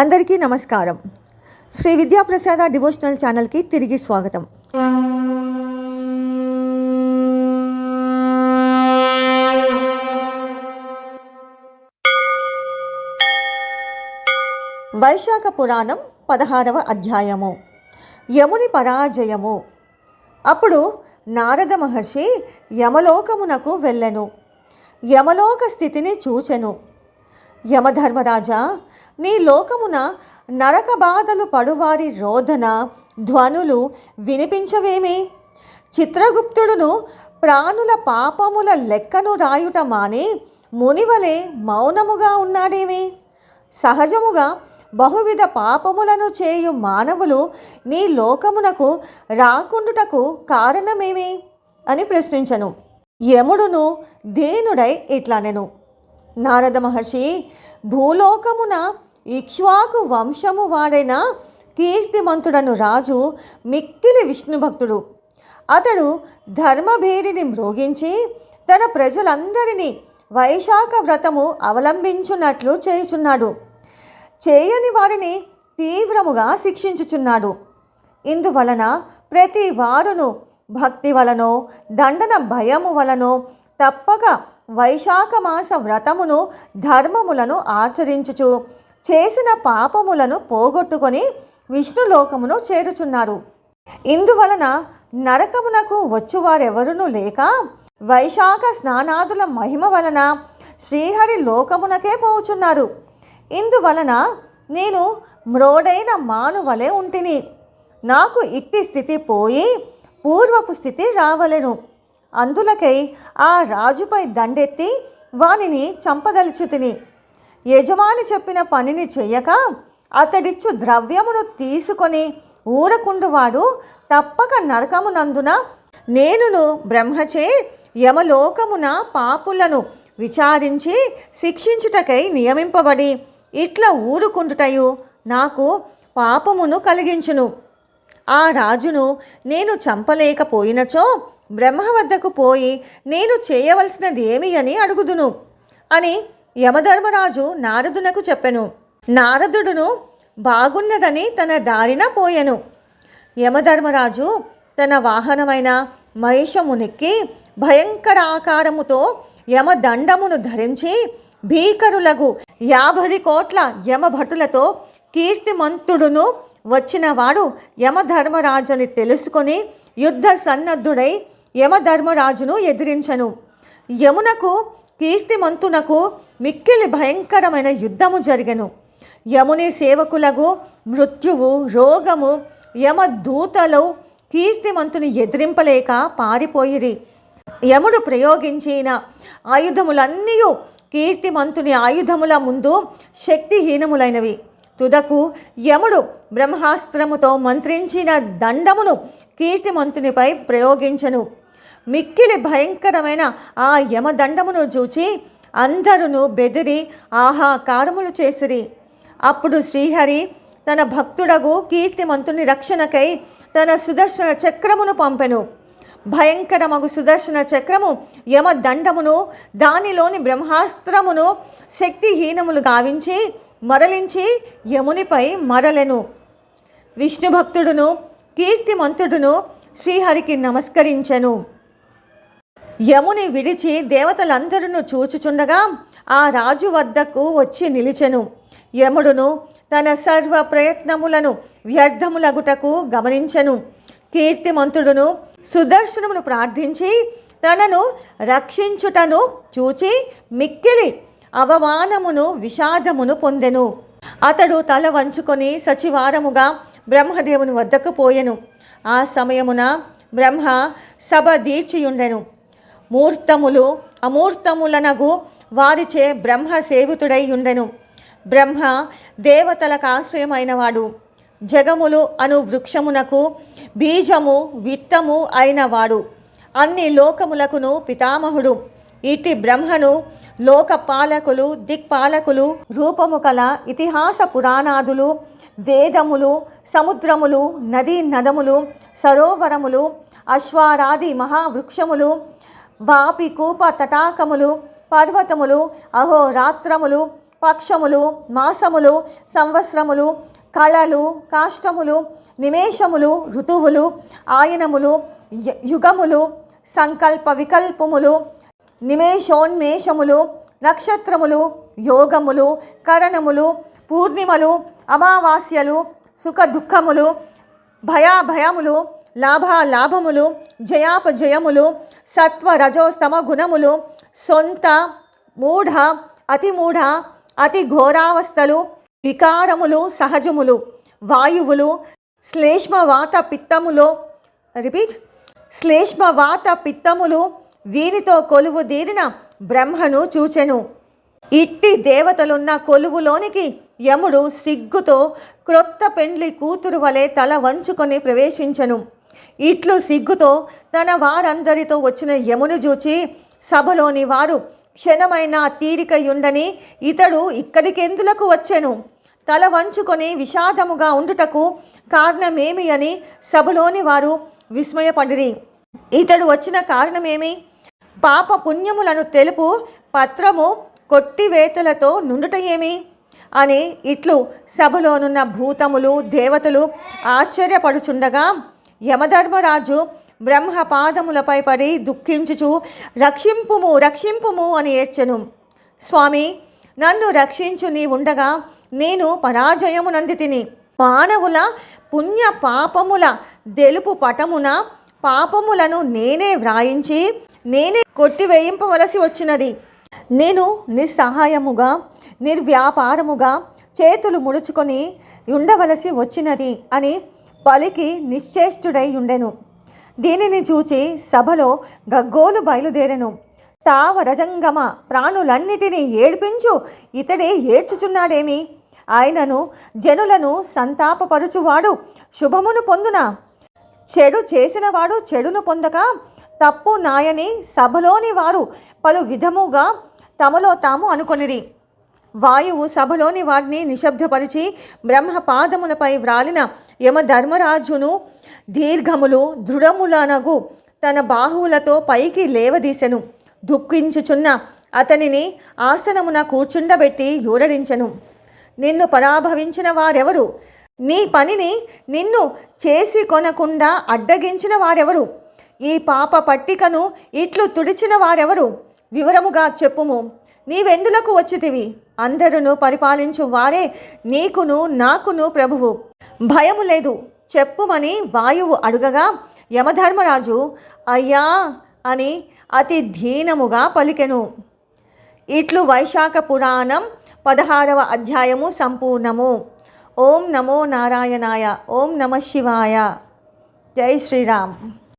అందరికీ నమస్కారం. శ్రీ విద్యాప్రసాద డివోషనల్ ఛానల్కి తిరిగి స్వాగతం. వైశాఖ పురాణం 16వ అధ్యాయము. యముని పరాజయము. అప్పుడు నారద మహర్షి యమలోకమునకు వెళ్ళెను. యమలోక స్థితిని చూచెను. యమధర్మరాజా, నీ లోకమున నరక బాధలు పడువారి రోదన ధ్వనులు వినిపించవేమి? చిత్రగుప్తుడును ప్రాణుల పాపముల లెక్కను రాయుట మాని మునివలే మౌనముగా ఉన్నాడేమి? సహజముగా బహువిధ పాపములను చేయు మానవులు నీ లోకమునకు రాకుండుటకు కారణమేమి అని ప్రశ్నించను. యముడును దీనుడై ఇట్లనెను. నారద మహర్షి, భూలోకమున ఇక్ష్వాకు వంశము వాడైన కీర్తిమంతుడను రాజు మిక్కిలి విష్ణుభక్తుడు. అతడు ధర్మభేరిని మ్రోగించి తన ప్రజలందరినీ వైశాఖ వ్రతము అవలంబించున్నట్లు చేయుచున్నాడు. చేయని వారిని తీవ్రముగా శిక్షించుచున్నాడు. ఇందువలన ప్రతి వారును భక్తి వలనో దండన భయము వలనో తప్పక వైశాఖ మాస వ్రతమును ధర్మములను ఆచరించుచు చేసిన పాపములను పోగొట్టుకొని విష్ణులోకమును చేరుచున్నారు. ఇందువలన నరకమునకు వచ్చువారెవరునూ లేక వైశాఖ స్నానాదుల మహిమ వలన శ్రీహరి లోకమునకే పోచున్నారు. ఇందువలన నేను మ్రోడైన మానువలే ఉంటిని. నాకు ఇట్టి స్థితి పోయి పూర్వపు స్థితి రావలెను. అందులకై ఆ రాజుపై దండెత్తి వానిని చంపదలుచుతిని. యజమాని చెప్పిన పనిని చెయ్యక అతడిచ్చు ద్రవ్యమును తీసుకొని ఊరకుండువాడు తప్పక నరకమునందున నేనును బ్రహ్మచే యమలోకమున పాపులను విచారించి శిక్షించుటకై నియమింపబడి ఇట్లా ఊరుకుండుటయు నాకు పాపమును కలిగించును. ఆ రాజును నేను చంపలేకపోయినచో బ్రహ్మ వద్దకు పోయి నేను చేయవలసినది ఏమి అని అడుగుదును అని యమధర్మరాజు నారదునకు చెప్పెను. నారదుడును బాగున్నదని తన దారిన పోయెను. యమధర్మరాజు తన వాహనమైన మహిషమునెక్కి భయంకరాకారముతో యమదండమును ధరించి భీకరులగు 50 కోట్ల యమభటులతో కీర్తిమంతుడును వచ్చినవాడు యమధర్మరాజుని తెలుసుకొని యుద్ధ సన్నద్ధుడై యమధర్మరాజును ఎదిరించెను. యమునకు కీర్తిమంతునకు మిక్కిలి భయంకరమైన యుద్ధము జరిగెను. యముని సేవకులకు మృత్యువు రోగము యమదూతలు కీర్తిమంతుని ఎదిరింపలేక పారిపోయిరి. యముడు ప్రయోగించిన ఆయుధములన్నీ కీర్తిమంతుని ఆయుధముల ముందు శక్తిహీనములైనవి. తుదకు యముడు బ్రహ్మాస్త్రముతో మంత్రించిన దండమును కీర్తిమంతునిపై ప్రయోగించెను. మిక్కిలి భయంకరమైన ఆ యమదండమును చూచి అందరును బెదిరి ఆహాకారములు చేసిరి. అప్పుడు శ్రీహరి తన భక్తుడగు కీర్తిమంతుని రక్షణకై తన సుదర్శన చక్రమును పంపెను. భయంకరమగు సుదర్శన చక్రము యమదండమును దానిలోని బ్రహ్మాస్త్రమును శక్తిహీనములు గావించి మరలించి యమునిపై మరలెను. విష్ణుభక్తుడును కీర్తిమంతుడును శ్రీహరికి నమస్కరించెను. యముని విడిచి దేవతలందరూ చూచుచుండగా ఆ రాజు వద్దకు వచ్చి నిలిచెను. యముడును తన సర్వ ప్రయత్నములను వ్యర్థములగుటకు గమనించెను. కీర్తిమంతుడును సుదర్శనమును ప్రార్థించి తనను రక్షించుటను చూచి మిక్కిలి అవమానమును విషాదమును పొందెను. అతడు తల వంచుకొని సచివారముగా బ్రహ్మదేవుని వద్దకు పోయెను. ఆ సమయమున బ్రహ్మ సభ దీర్చియుండెను. మూర్తములు అమూర్తములనగు వారిచే బ్రహ్మ సేవితుడై ఉండెను. బ్రహ్మ దేవతలకు ఆశ్రయమైనవాడు. జగములు అను వృక్షమునకు బీజము విత్తము అయినవాడు. అన్ని లోకములకును పితామహుడు. ఇట్టి బ్రహ్మను లోకపాలకులు దిక్పాలకులు రూపము కల ఇతిహాస పురాణాదులు వేదములు సముద్రములు నదీ నదములు సరోవరములు అశ్వారాది మహావృక్షములు వాపి కూప తటాకములు పర్వతములు అహోరాత్రములు పక్షములు, మాసములు, సంవత్సరములు, కళలు, కాష్టములు, నిమేషములు, ఋతువులు, ఆయనములు, యుగములు, సంకల్ప వికల్పములు, నిమేషోన్మేషములు, నక్షత్రములు, యోగములు, కరణములు, పూర్ణిమలు, అమావాస్యలు, సుఖ దుఃఖములు, భయాభయములు, లాభాలాభములు, జయాపజయములు, సత్వ రజోస్తమ గుణములు, సొంత, మూఢ, అతి మూఢ, అతి ఘోరావస్థలు, వికారములు సహజములు, వాయువులు, శ్లేష్మవాత పిత్తములు, శ్లేష్మవాత పిత్తములు, వీనితో కొలువు తీరిన బ్రహ్మను చూచెను. ఇట్టి దేవతలున్న కొలువులోనికి యముడు సిగ్గుతో క్రొత్త పెండ్లి కూతురు వలె తల వంచుకొని ప్రవేశించెను. ఇట్లు సిగ్గుతో తన వారందరితో వచ్చిన యమును చూచి సభలోని వారు క్షణమైన తీరికయుండని ఇతడు ఇక్కడికెందులకు వచ్చెను, తల వంచుకొని విషాదముగా ఉండుటకు కారణమేమి అని సభలోని వారు విస్మయపడిరి. ఇతడు వచ్చిన కారణమేమి? పాప పుణ్యములను తెలుపు పత్రము కొట్టివేతలతో నుండుట ఏమి అని ఇట్లు సభలోనున్న భూతములు దేవతలు ఆశ్చర్యపడుచుండగా యమధర్మరాజు బ్రహ్మ పాదములపై పడి దుఃఖించుచు రక్షింపుము రక్షింపుము అని ఏడ్చెను. స్వామి, నన్ను రక్షించు నీ ఉండగా నేను పరాజయము నందితిని. మానవుల పుణ్య పాపముల తెలుపు పటమున పాపములను నేనే వ్రాయించి నేనే కొట్టివేయింపవలసి వచ్చినది. నేను నిస్సహాయముగా నిర్వ్యాపారముగా చేతులు ముడుచుకొని ఉండవలసి వచ్చినది అని పలికి నిశ్చేష్టుడై ఉండెను. దీనిని చూచి సభలో గగ్గోలు బయలుదేరెను. తావరజంగమ ప్రాణులన్నిటినీ ఏడ్పించు ఇతడే ఏడ్చుచున్నాడేమి? ఆయనను జనులను సంతాపపరుచువాడు శుభమును పొందునా? చెడు చేసినవాడు చెడును పొందక తప్పు నాయని సభలోని వారు పలు విధముగా తమలో తాము అనుకొనిరి. వాయువు సభలోని వారిని నిశ్శబ్దపరిచి బ్రహ్మ పాదములపై వ్రాలిన యమధర్మరాజును దీర్ఘములు దృఢములనగు తన బాహువులతో పైకి లేవదీసెను. దుఃఖించుచున్న అతనిని ఆసనమున కూర్చుండబెట్టి యూరడించెను. నిన్ను పరాభవించిన వారెవరు? నీ పనిని నిన్ను చేసి కొనకుండా అడ్డగించిన వారెవరు? ఈ పాప పట్టికను ఇట్లు తుడిచిన వారెవరు? వివరముగా చెప్పుము. నీవెందులకు వచ్చితివి? అందరును పరిపాలించు వారే నీకును నాకును ప్రభువు. భయము లేదు చెప్పుమని వాయువు అడుగగా యమధర్మరాజు అయ్యా అని అతి దీనముగా పలికెను. ఇట్లు వైశాఖ పురాణం 16వ అధ్యాయము సంపూర్ణము. ఓం నమో నారాయణాయ. ఓం నమ శివాయ. జై శ్రీరామ్.